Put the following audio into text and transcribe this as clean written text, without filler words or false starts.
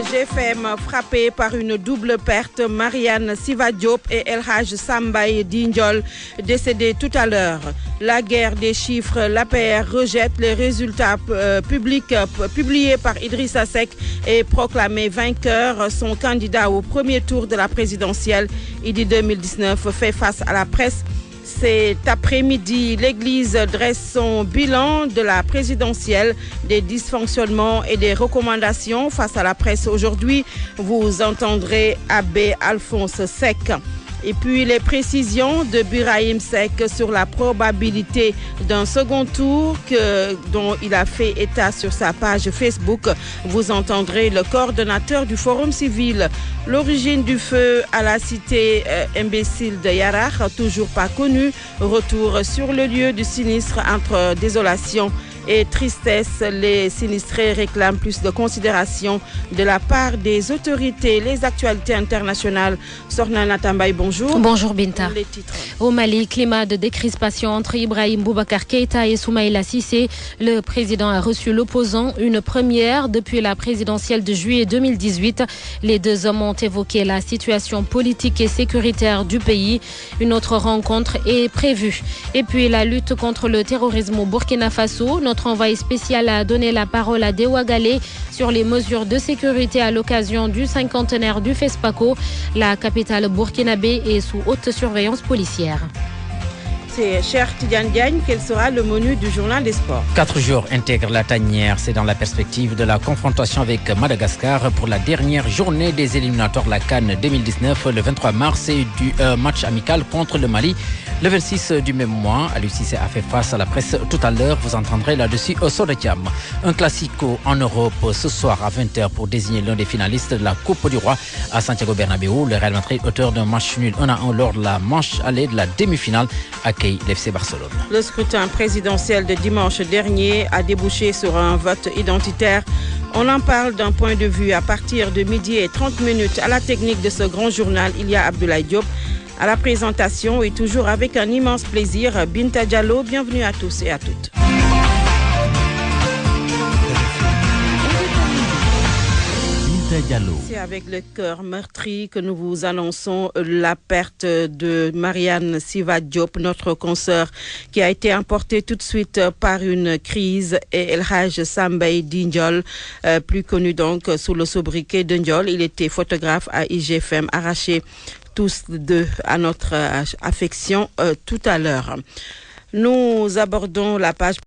GFM frappé par une double perte. Marianne Siva Diop et El Hadj Sambay Dindiol décédés tout à l'heure. La guerre des chiffres, l'APR rejette les résultats publiés par Idrissa Seck et proclamé vainqueur. Son candidat au premier tour de la présidentielle, Idy 2019, fait face à la presse. Cet après-midi, l'Église dresse son bilan de la présidentielle, des dysfonctionnements et des recommandations face à la presse. Aujourd'hui, vous entendrez Abbé Alphonse Seck. Et puis les précisions de Birahim Seck sur la probabilité d'un second tour dont il a fait état sur sa page Facebook. Vous entendrez le coordonnateur du Forum civil. L'origine du feu à la cité imbécile de Yarakh, toujours pas connue. Retour sur le lieu du sinistre entre désolation et tristesse. Les sinistrés réclament plus de considération de la part des autorités. Les actualités internationales. Sorna Natambay, bonjour. Bonjour Binta. Les titres. Au Mali, climat de décrispation entre Ibrahim Boubacar Keïta et Soumaïla Cissé. Le président a reçu l'opposant, une première depuis la présidentielle de juillet 2018. Les deux hommes ont évoqué la situation politique et sécuritaire du pays. Une autre rencontre est prévue. Et puis la lutte contre le terrorisme au Burkina Faso. Notre envoyé spécial a donné la parole à Dewa Galé sur les mesures de sécurité à l'occasion du cinquantenaire du FESPACO. La capitale burkinabé est sous haute surveillance policière. C'est cher Tidiane Diagne, quel sera le menu du journal des sports? 4 jours intègre la tanière. C'est dans la perspective de la confrontation avec Madagascar pour la dernière journée des éliminatoires de la CAN 2019, le 23 mars, et du match amical contre le Mali. Le 26 du même mois, Aliou Cissé a fait face à la presse tout à l'heure. Vous entendrez là-dessus au Soretiam. Un classico en Europe ce soir à 20h pour désigner l'un des finalistes de la Coupe du Roi à Santiago Bernabéu. Le Real Madrid, auteur d'un match nul 1-1 lors de la manche allée de la demi-finale, accueille l'FC Barcelone. Le scrutin présidentiel de dimanche dernier a débouché sur un vote identitaire. On en parle d'un point de vue à partir de 12h30. À la technique de ce grand journal, il y a Abdoulaye Diop. À la présentation et toujours avec un immense plaisir, Binta Diallo. Bienvenue à tous et à toutes. C'est avec le cœur meurtri que nous vous annonçons la perte de Marianne Siva Diop, notre consoeur, qui a été emportée tout de suite par une crise, et El Hadj Sambay Dindiol, plus connu donc sous le sobriquet de Ndiol. Il était photographe à IGFM, arraché tous deux à notre affection tout à l'heure. Nous abordons la page